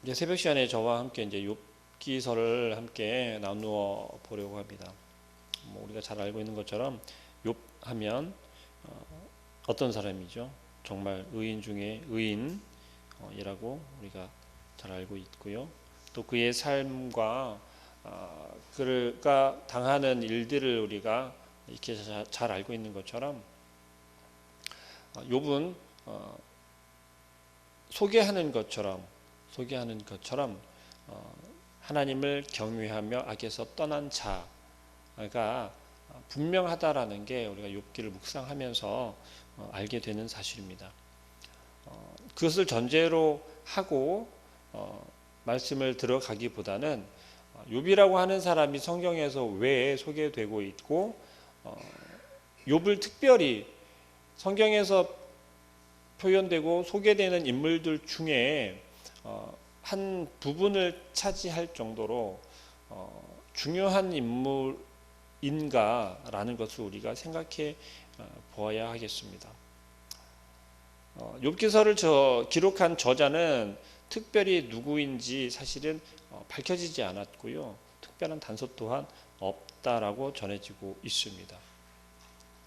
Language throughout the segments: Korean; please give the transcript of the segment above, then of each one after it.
이제 새벽 시간에 저와 함께 이제 욥기서를 함께 나누어 보려고 합니다. 우리가 잘 알고 있는 것처럼 욥하면 어떤 사람이죠? 정말 의인 중에 의인이라고 우리가 잘 알고 있고요. 또 그의 삶과 그가 당하는 일들을 우리가 이렇게 잘 알고 있는 것처럼 욥은 소개하는 것처럼 하나님을 경외하며 악에서 떠난 자가 분명하다라는 게 우리가 욥기를 묵상하면서 알게 되는 사실입니다. 그것을 전제로 하고 말씀을 들어가기보다는 욥이라고 하는 사람이 성경에서 왜 소개되고 있고 욥을 특별히 성경에서 표현되고 소개되는 인물들 중에 한 부분을 차지할 정도로 중요한 인물인가라는 것을 우리가 생각해 보아야 하겠습니다. 욥기서를 기록한 저자는 특별히 누구인지 사실은 밝혀지지 않았고요. 특별한 단서 또한 없다라고 전해지고 있습니다.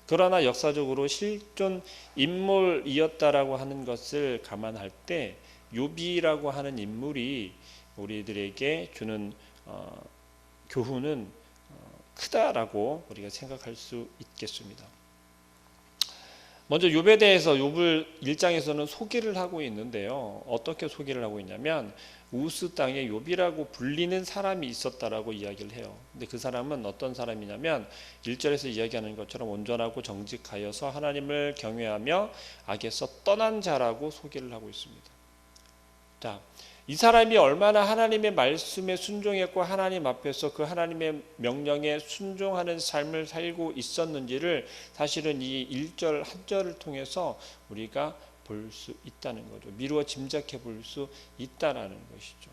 그러나 역사적으로 실존 인물이었다라고 하는 것을 감안할 때 욥이라고 하는 인물이 우리들에게 주는 교훈은 크다라고 우리가 생각할 수 있겠습니다. 먼저 욥에 대해서 욥을 1장에서는 소개를 하고 있는데요. 어떻게 소개를 하고 있냐면 우스 땅에 욥이라고 불리는 사람이 있었다라고 이야기를 해요. 근데 그 사람은 어떤 사람이냐면 1절에서 이야기하는 것처럼 온전하고 정직하여서 하나님을 경외하며 악에서 떠난 자라고 소개를 하고 있습니다. 자, 이 사람이 얼마나 하나님의 말씀에 순종했고 하나님 앞에서 그 하나님의 명령에 순종하는 삶을 살고 있었는지를 사실은 이 1절 한 절을 통해서 우리가 볼 수 있다는 거죠. 미루어 짐작해 볼 수 있다라는 것이죠.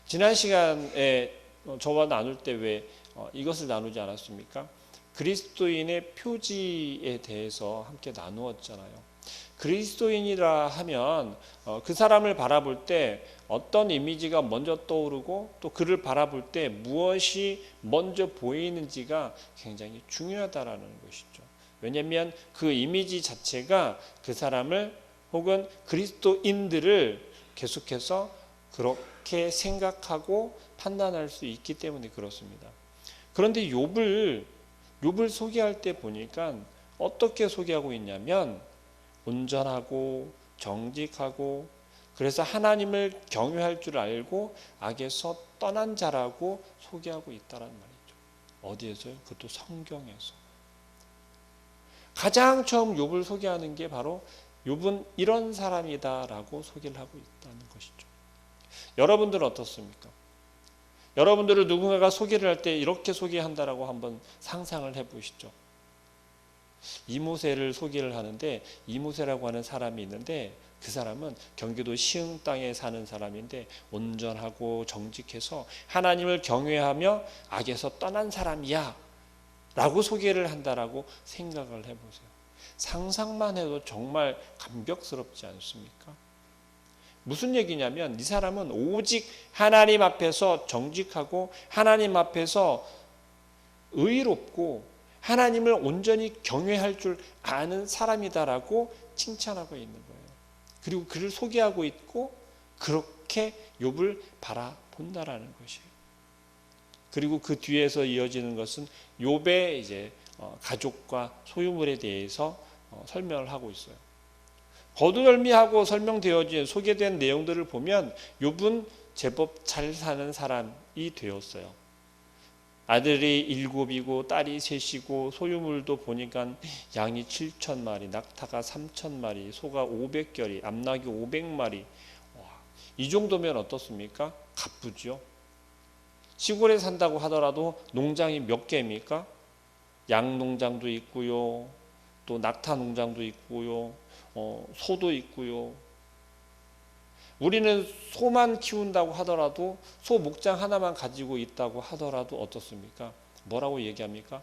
지난 시간에 저와 나눌 때 왜 이것을 나누지 않았습니까? 그리스도인의 표지에 대해서 함께 나누었잖아요. 그리스도인이라 하면 그 사람을 바라볼 때 어떤 이미지가 먼저 떠오르고 또 그를 바라볼 때 무엇이 먼저 보이는지가 굉장히 중요하다라는 것이죠. 왜냐하면 그 이미지 자체가 그 사람을 혹은 그리스도인들을 계속해서 그렇게 생각하고 판단할 수 있기 때문에 그렇습니다. 그런데 욥을 소개할 때 보니까 어떻게 소개하고 있냐면 온전하고 정직하고 그래서 하나님을 경외할 줄 알고 악에서 떠난 자라고 소개하고 있다는 말이죠. 어디에서요? 그것도 성경에서. 가장 처음 욥을 소개하는 게 바로 욥은 이런 사람이다라고 소개를 하고 있다는 것이죠. 여러분들은 어떻습니까? 여러분들을 누군가가 소개를 할 때 이렇게 소개한다라고 한번 상상을 해보시죠. 이모세를 소개를 하는데 이모세라고 하는 사람이 있는데 그 사람은 경기도 시흥 땅에 사는 사람인데 온전하고 정직해서 하나님을 경외하며 악에서 떠난 사람이야 라고 소개를 한다라고 생각을 해보세요. 상상만 해도 정말 감격스럽지 않습니까? 무슨 얘기냐면 이 사람은 오직 하나님 앞에서 정직하고 하나님 앞에서 의롭고 하나님을 온전히 경외할 줄 아는 사람이다라고 칭찬하고 있는 거예요. 그리고 그를 소개하고 있고 그렇게 욥을 바라본다라는 것이에요. 그리고 그 뒤에서 이어지는 것은 욥의 이제 가족과 소유물에 대해서 설명을 하고 있어요. 거두절미하고 설명되어진 소개된 내용들을 보면 욥은 제법 잘 사는 사람이 되었어요. 아들이 7이고 딸이 3이고 소유물도 보니까 양이 7,000마리, 낙타가 3,000마리, 소가 500결이, 암낙이 500마리. 이 정도면 어떻습니까? 가쁘죠. 시골에 산다고 하더라도 농장이 몇 개입니까? 양 농장도 있고요. 또 낙타 농장도 있고요. 소도 있고요. 우리는 소만 키운다고 하더라도 소 목장 하나만 가지고 있다고 하더라도 어떻습니까? 뭐라고 얘기합니까?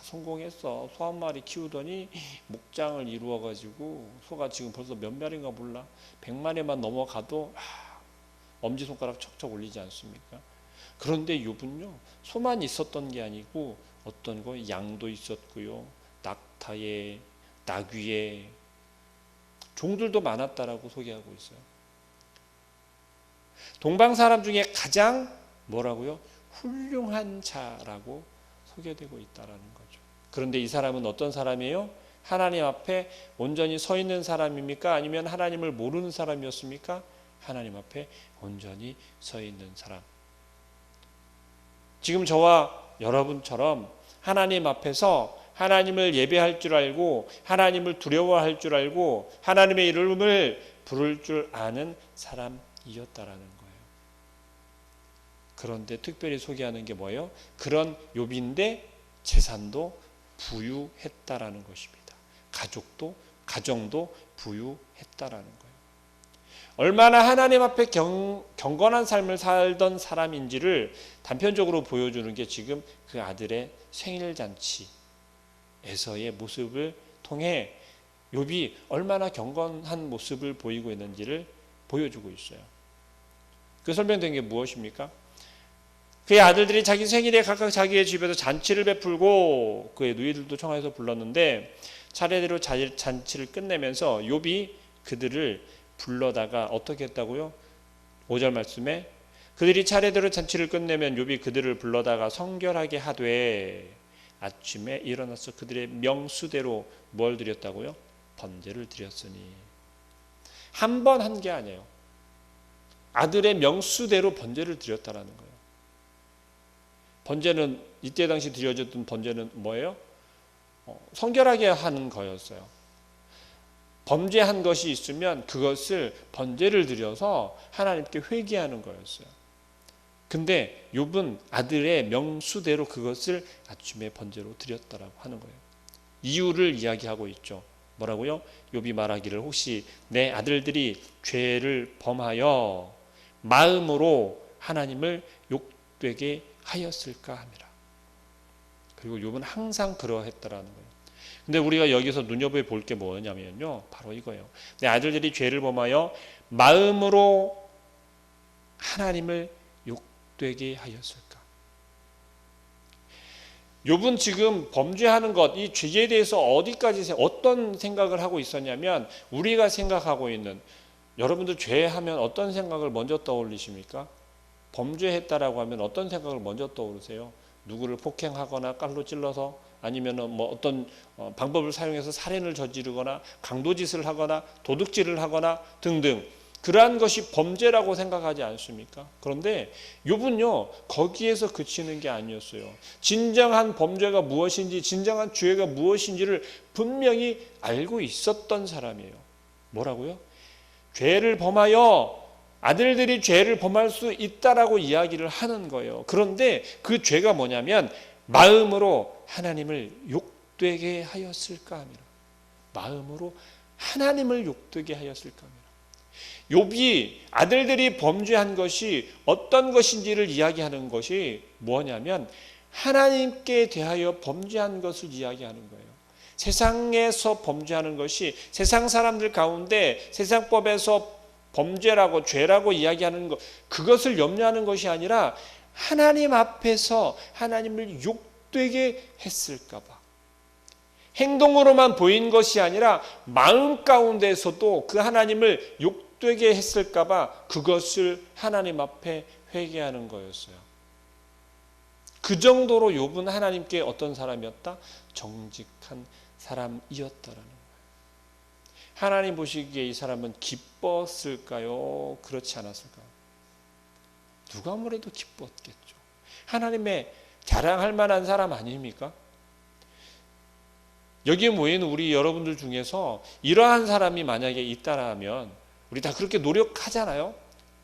성공했어. 소 한 마리 키우더니 목장을 이루어가지고 소가 지금 벌써 몇 마리인가 몰라. 100마리만 넘어가도 엄지손가락 척척 올리지 않습니까? 그런데 욥은요, 소만 있었던 게 아니고 어떤 거 양도 있었고요, 낙타에 나귀에 종들도 많았다라고 소개하고 있어요. 동방 사람 중에 가장 뭐라고요? 훌륭한 자라고 소개되고 있다라는 거죠. 그런데 이 사람은 어떤 사람이에요? 하나님 앞에 온전히 서 있는 사람입니까? 아니면 하나님을 모르는 사람이었습니까? 하나님 앞에 온전히 서 있는 사람. 지금 저와 여러분처럼 하나님 앞에서 하나님을 예배할 줄 알고 하나님을 두려워할 줄 알고 하나님의 이름을 부를 줄 아는 사람이었다라는 거예요. 그런데 특별히 소개하는 게 뭐예요? 그런 욥인데 재산도 부유했다라는 것입니다. 가정도 부유했다라는 거예요. 얼마나 하나님 앞에 경건한 삶을 살던 사람인지를 단편적으로 보여주는 게 지금 그 아들의 생일잔치에서의 모습을 통해 욥이 얼마나 경건한 모습을 보이고 있는지를 보여주고 있어요. 그 설명된 게 무엇입니까? 그의 아들들이 자기 생일에 각각 자기의 집에서 잔치를 베풀고 그의 누이들도 청하여서 불렀는데 차례대로 잔치를 끝내면서 욥이 그들을 불러다가 어떻게 했다고요? 5절 말씀에 그들이 차례대로 잔치를 끝내면 욥이 그들을 불러다가 성결하게 하되 아침에 일어나서 그들의 명수대로 뭘 드렸다고요? 번제를 드렸으니. 한 번 한 게 아니에요. 아들의 명수대로 번제를 드렸다라는 거예요. 번제는 이때 당시 드려졌던 번제는 뭐예요? 성결하게 하는 거였어요. 범죄한 것이 있으면 그것을 번제를 드려서 하나님께 회개하는 거였어요. 근데 욥은 아들의 명수대로 그것을 아침에 번제로 드렸다라고 하는 거예요. 이유를 이야기하고 있죠. 뭐라고요? 욥이 말하기를 혹시 내 아들들이 죄를 범하여 마음으로 하나님을 욕되게 하였을까 함이라. 그리고 욥은 항상 그러했다라는 거예요. 근데 우리가 여기서 눈여겨볼 게 뭐냐면요, 바로 이거예요. 내 아들들이 죄를 범하여 마음으로 하나님을 욕되게 하였을까. 욥은 지금 범죄하는 것, 이 죄에 대해서 어디까지 어떤 생각을 하고 있었냐면 우리가 생각하고 있는, 여러분들 죄하면 어떤 생각을 먼저 떠올리십니까? 범죄했다라고 하면 어떤 생각을 먼저 떠오르세요? 누구를 폭행하거나 깔로 찔러서, 아니면은 뭐 어떤 방법을 사용해서 살인을 저지르거나 강도짓을 하거나 도둑질을 하거나 등등, 그러한 것이 범죄라고 생각하지 않습니까? 그런데 욥은요 거기에서 그치는 게 아니었어요. 진정한 범죄가 무엇인지, 진정한 죄가 무엇인지를 분명히 알고 있었던 사람이에요. 뭐라고요? 죄를 범하여 아들들이 죄를 범할 수 있다라고 이야기를 하는 거예요. 그런데 그 죄가 뭐냐면 마음으로 하나님을 욕되게 하였을까 합니다. 마음으로 하나님을 욕되게 하였을까 합니다. 욥이 아들들이 범죄한 것이 어떤 것인지를 이야기하는 것이 뭐냐면 하나님께 대하여 범죄한 것을 이야기하는 거예요. 세상에서 범죄하는 것이, 세상 사람들 가운데 세상법에서 범죄라고 죄라고 이야기하는 것, 그것을 염려하는 것이 아니라 하나님 앞에서 하나님을 욕되게 했을까 봐. 행동으로만 보인 것이 아니라 마음 가운데서도 그 하나님을 욕되게 했을까 봐 그것을 하나님 앞에 회개하는 거였어요. 그 정도로 욥은 하나님께 어떤 사람이었다? 정직한 사람이었다라는 거예요. 하나님 보시기에 이 사람은 기뻤을까요? 그렇지 않았을까요? 누가 뭐래도 기뻤겠죠. 하나님의 자랑할 만한 사람 아닙니까? 여기에 모인 우리 여러분들 중에서 이러한 사람이 만약에 있다라면 우리 다 그렇게 노력하잖아요.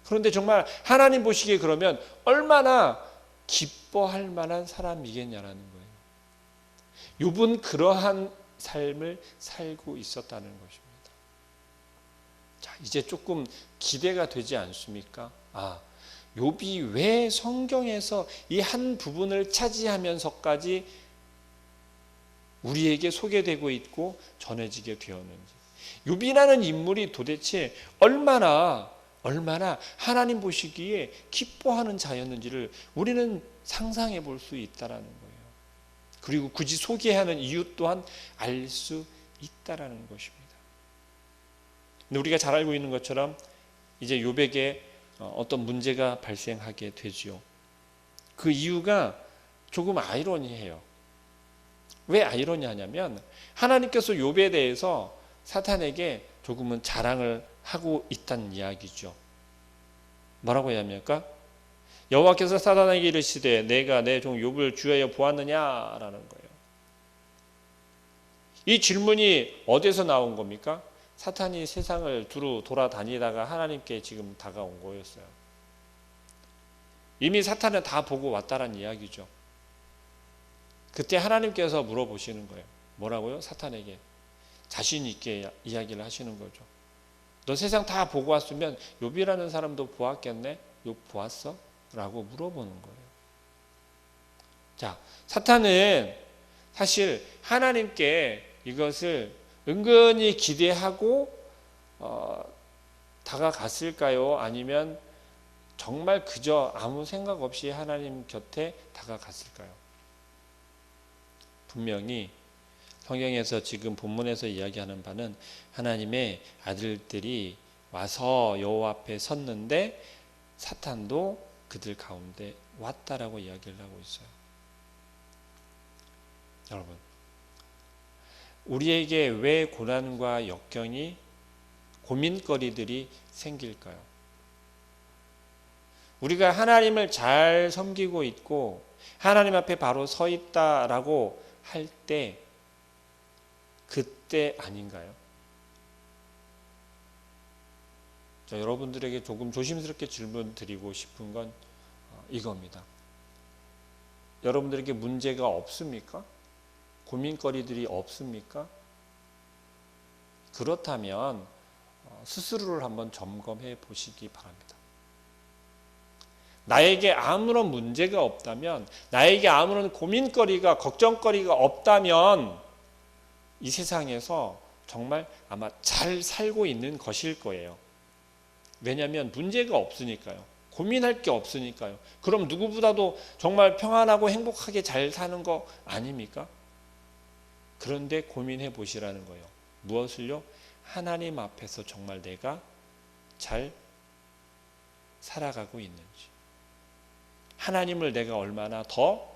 그런데 정말 하나님 보시기에 그러면 얼마나 기뻐할 만한 사람이겠냐라는 거예요. 욥은 그러한 삶을 살고 있었다는 것입니다. 자, 이제 조금 기대가 되지 않습니까? 욥이 왜 성경에서 이 한 부분을 차지하면서까지 우리에게 소개되고 있고 전해지게 되었는지, 욥이라는 인물이 도대체 얼마나 얼마나 하나님 보시기에 기뻐하는 자였는지를 우리는 상상해 볼 수 있다라는 거예요. 그리고 굳이 소개하는 이유 또한 알 수 있다라는 것입니다. 근데 우리가 잘 알고 있는 것처럼 이제 욥에게 어떤 문제가 발생하게 되지요. 그 이유가 조금 아이러니해요. 왜 아이러니하냐면 하나님께서 욥에 대해서 사탄에게 조금은 자랑을 하고 있다는 이야기죠. 뭐라고 해야 합니까? 여호와께서 사탄에게 이르시되 내가 내 종 욥을 주하여 보았느냐라는 거예요. 이 질문이 어디서 나온 겁니까? 사탄이 세상을 두루 돌아다니다가 하나님께 지금 다가온 거였어요. 이미 사탄은 다 보고 왔다는 이야기죠. 그때 하나님께서 물어보시는 거예요. 뭐라고요? 사탄에게 자신 있게 이야기를 하시는 거죠. 너 세상 다 보고 왔으면 욥이라는 사람도 보았겠네? 욥 보았어? 라고 물어보는 거예요. 자, 사탄은 사실 하나님께 이것을 은근히 기대하고 다가갔을까요? 아니면 정말 그저 아무 생각 없이 하나님 곁에 다가갔을까요? 분명히 성경에서 지금 본문에서 이야기하는 바는 하나님의 아들들이 와서 여호와 앞에 섰는데 사탄도 그들 가운데 왔다라고 이야기를 하고 있어요. 여러분, 우리에게 왜 고난과 역경이 고민거리들이 생길까요? 우리가 하나님을 잘 섬기고 있고 하나님 앞에 바로 서 있다라고 할 때 그때 아닌가요? 자, 여러분들에게 조금 조심스럽게 질문 드리고 싶은 건 이겁니다. 여러분들에게 문제가 없습니까? 고민거리들이 없습니까? 그렇다면 스스로를 한번 점검해 보시기 바랍니다. 나에게 아무런 문제가 없다면, 나에게 아무런 고민거리가, 걱정거리가 없다면 이 세상에서 정말 아마 잘 살고 있는 것일 거예요. 왜냐하면 문제가 없으니까요. 고민할 게 없으니까요. 그럼 누구보다도 정말 평안하고 행복하게 잘 사는 거 아닙니까? 그런데 고민해 보시라는 거예요. 무엇을요? 하나님 앞에서 정말 내가 잘 살아가고 있는지, 하나님을 내가 얼마나 더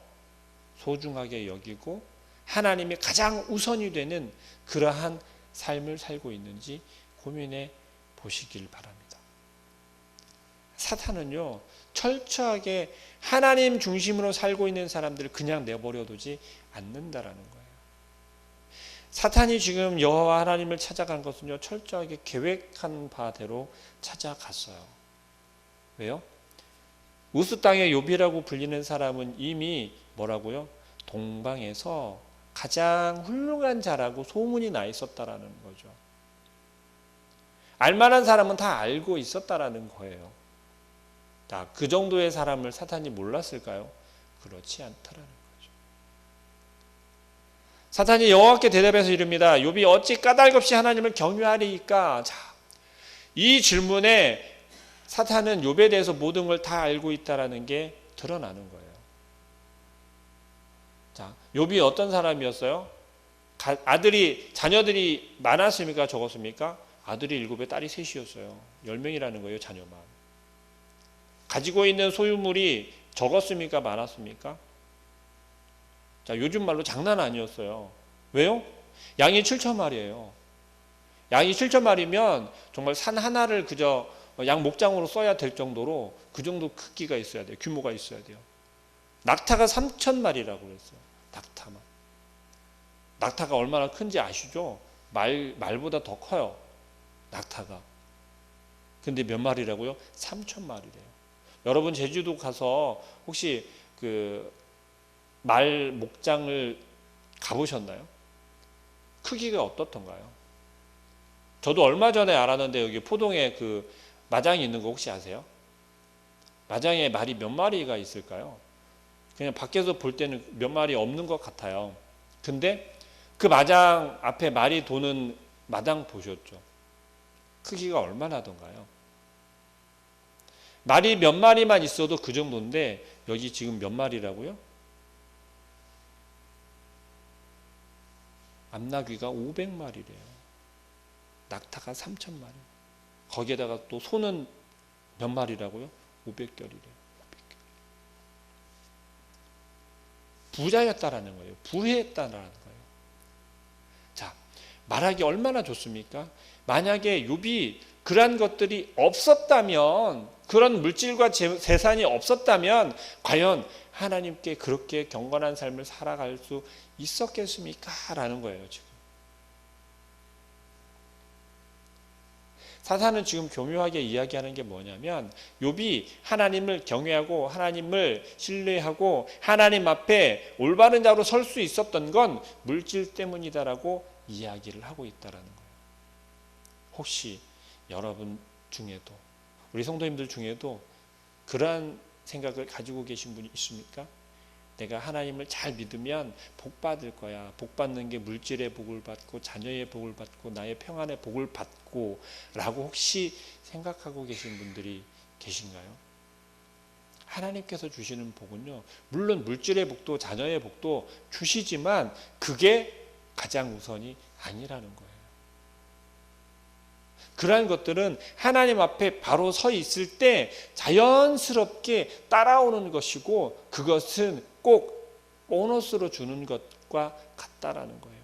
소중하게 여기고 하나님이 가장 우선이 되는 그러한 삶을 살고 있는지 고민해 보시길 바랍니다. 사탄은요, 철저하게 하나님 중심으로 살고 있는 사람들을 그냥 내버려 두지 않는다라는 거예요. 사탄이 지금 여호와 하나님을 찾아간 것은요, 철저하게 계획한 바대로 찾아갔어요. 왜요? 우스 땅의 욥이라고 불리는 사람은 이미 뭐라고요? 동방에서 가장 훌륭한 자라고 소문이 나 있었다라는 거죠. 알만한 사람은 다 알고 있었다라는 거예요. 자, 그 정도의 사람을 사탄이 몰랐을까요? 그렇지 않다라는 거죠. 사탄이 여호와께 대답해서 이릅니다. 욥이 어찌 까닭없이 하나님을 경유하리이까? 자, 이 질문에 사탄은 욥에 대해서 모든 걸 다 알고 있다라는 게 드러나는 거예요. 자, 욥이 어떤 사람이었어요? 자녀들이 많았습니까? 적었습니까? 아들이 7에 딸이 3이었어요. 10명이라는 거예요, 자녀만. 가지고 있는 소유물이 적었습니까? 많았습니까? 자, 요즘 말로 장난 아니었어요. 왜요? 양이 7,000마리예요. 양이 7,000마리면 정말 산 하나를 그저 양 목장으로 써야 될 정도로 그 정도 크기가 있어야 돼요. 규모가 있어야 돼요. 낙타가 3,000마리라고 그랬어요. 낙타만. 낙타가 얼마나 큰지 아시죠? 말보다 더 커요. 낙타가. 근데 몇 마리라고요? 3,000마리래요. 여러분 제주도 가서 혹시 그 말 목장을 가보셨나요? 크기가 어떻던가요? 저도 얼마 전에 알았는데 여기 포동에 그 마장이 있는 거 혹시 아세요? 마장에 말이 몇 마리가 있을까요? 그냥 밖에서 볼 때는 몇 마리 없는 것 같아요. 근데 그 마장 앞에 말이 도는 마당 보셨죠? 크기가 얼마나 던가요? 말이 몇 마리만 있어도 그 정도인데 여기 지금 몇 마리라고요? 암나귀가 500마리래요. 낙타가 3,000마리. 거기에다가 또 소는 몇 마리라고요? 500결이래요. 부자였다라는 거예요. 부해했다라는 거예요. 자, 말하기 얼마나 좋습니까? 만약에 욥이 그러한 것들이 없었다면, 그런 물질과 재산이 없었다면 과연 하나님께 그렇게 경건한 삶을 살아갈 수 있었겠습니까? 라는 거예요, 지금. 사탄은 지금 교묘하게 이야기하는 게 뭐냐면 욥이 하나님을 경외하고 하나님을 신뢰하고 하나님 앞에 올바른 자로 설 수 있었던 건 물질 때문이다라고 이야기를 하고 있다라는 거예요. 혹시 여러분 중에도 우리 성도님들 중에도 그러한 생각을 가지고 계신 분이 있습니까? 내가 하나님을 잘 믿으면 복 받을 거야. 복 받는 게 물질의 복을 받고 자녀의 복을 받고 나의 평안의 복을 받고 라고 혹시 생각하고 계신 분들이 계신가요? 하나님께서 주시는 복은요, 물론 물질의 복도 자녀의 복도 주시지만 그게 가장 우선이 아니라는 거예요. 그러한 것들은 하나님 앞에 바로 서 있을 때 자연스럽게 따라오는 것이고 그것은 꼭 보너스로 주는 것과 같다라는 거예요.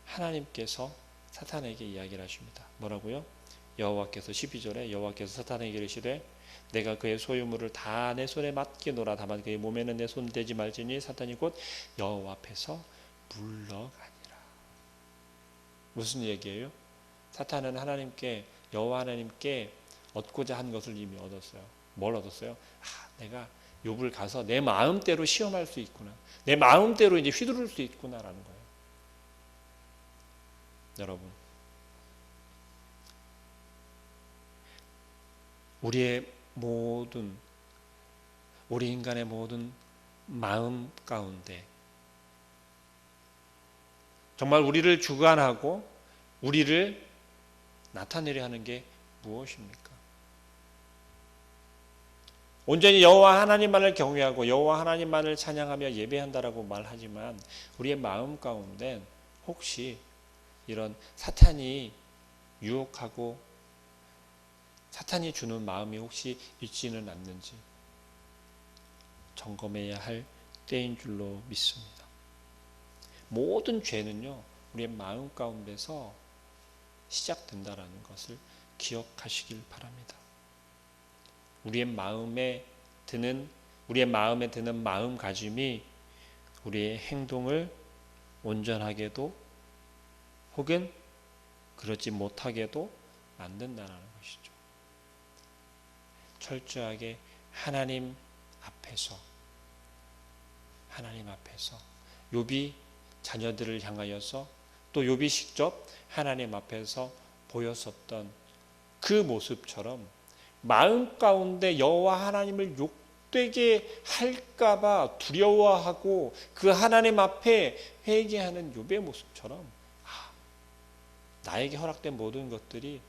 하나님께서 사탄에게 이야기를 하십니다. 뭐라고요? 여호와께서 12절에 여호와께서 사탄에게 이르시되 내가 그의 소유물을 다 내 손에 맡기노라. 다만 그의 몸에는 내 손 대지 말지니 사탄이 곧 여호와 앞에서 물러가니라. 무슨 얘기예요? 사탄은 하나님께 여호와 하나님께 얻고자 한 것을 이미 얻었어요. 뭘 얻었어요? 내가 욥을 가서 내 마음대로 시험할 수 있구나. 내 마음대로 이제 휘두를 수 있구나라는 거예요. 여러분, 우리 인간의 모든 마음 가운데 정말 우리를 주관하고 우리를 나타내려 하는 게 무엇입니까? 온전히 여호와 하나님만을 경외하고 여호와 하나님만을 찬양하며 예배한다라고 말하지만 우리의 마음 가운데 혹시 이런 사탄이 유혹하고 사탄이 주는 마음이 혹시 있지는 않는지 점검해야 할 때인 줄로 믿습니다. 모든 죄는요, 우리의 마음 가운데서 시작된다라는 것을 기억하시길 바랍니다. 우리의 마음에 드는 마음가짐이 우리의 행동을 온전하게도 혹은 그렇지 못하게도 만든다는 것이죠. 철저하게 하나님 앞에서 욥이 자녀들을 향하여서 또 욥이 직접 하나님 앞에서 보였었던 그 모습처럼 마음 가운데 여호와 하나님을 욕되게 할까봐 두려워하고 그 하나님 앞에 회개하는 욥의 모습처럼 나에게 허락된 모든 것들이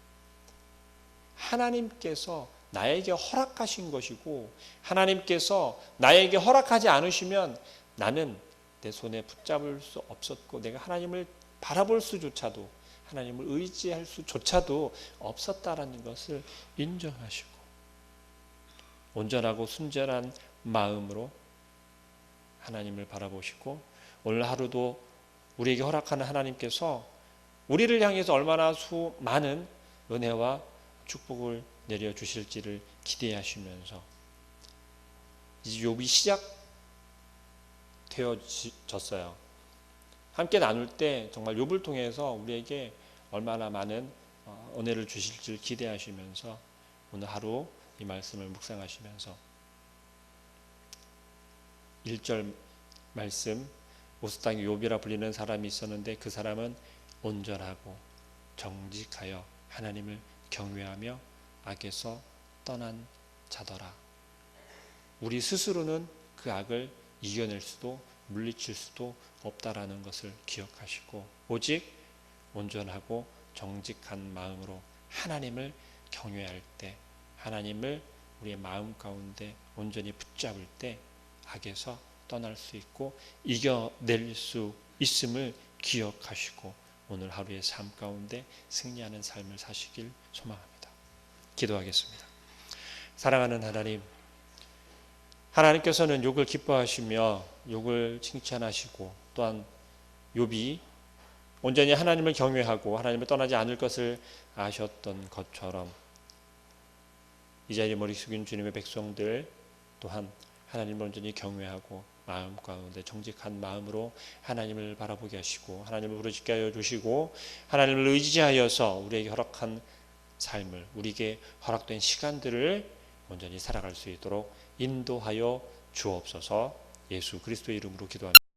하나님께서 나에게 허락하신 것이고 하나님께서 나에게 허락하지 않으시면 나는 내 손에 붙잡을 수 없었고 내가 하나님을 바라볼 수조차도 하나님을 의지할 수조차도 없었다라는 것을 인정하시고 온전하고 순전한 마음으로 하나님을 바라보시고 오늘 하루도 우리에게 허락하는 하나님께서 우리를 향해서 얼마나 수많은 은혜와 축복을 내려주실지를 기대하시면서 이제 욥이 시작되어졌어요. 함께 나눌 때 정말 욥을 통해서 우리에게 얼마나 많은 은혜를 주실지를 기대하시면서 오늘 하루 이 말씀을 묵상하시면서 1절 말씀 우스 땅에 욥이라 불리는 사람이 있었는데 그 사람은 온전하고 정직하여 하나님을 경외하며 악에서 떠난 자더라. 우리 스스로는 그 악을 이겨낼 수도 물리칠 수도 없다라는 것을 기억하시고 오직 온전하고 정직한 마음으로 하나님을 경외할 때, 하나님을 우리의 마음 가운데 온전히 붙잡을 때 악에서 떠날 수 있고 이겨낼 수 있음을 기억하시고 오늘 하루의 삶 가운데 승리하는 삶을 사시길 소망합니다. 기도하겠습니다. 사랑하는 하나님, 하나님께서는 욥을 기뻐하시며 욥을 칭찬하시고 또한 욥이 온전히 하나님을 경외하고 하나님을 떠나지 않을 것을 아셨던 것처럼 이 자리에 머리 숙인 주님의 백성들 또한 하나님을 온전히 경외하고 마음 가운데 정직한 마음으로 하나님을 바라보게 하시고 하나님을 부르짖게 하여 주시고 하나님을 의지하여서 우리에게 허락한 삶을, 우리에게 허락된 시간들을 온전히 살아갈 수 있도록 인도하여 주옵소서. 예수 그리스도의 이름으로 기도합니다.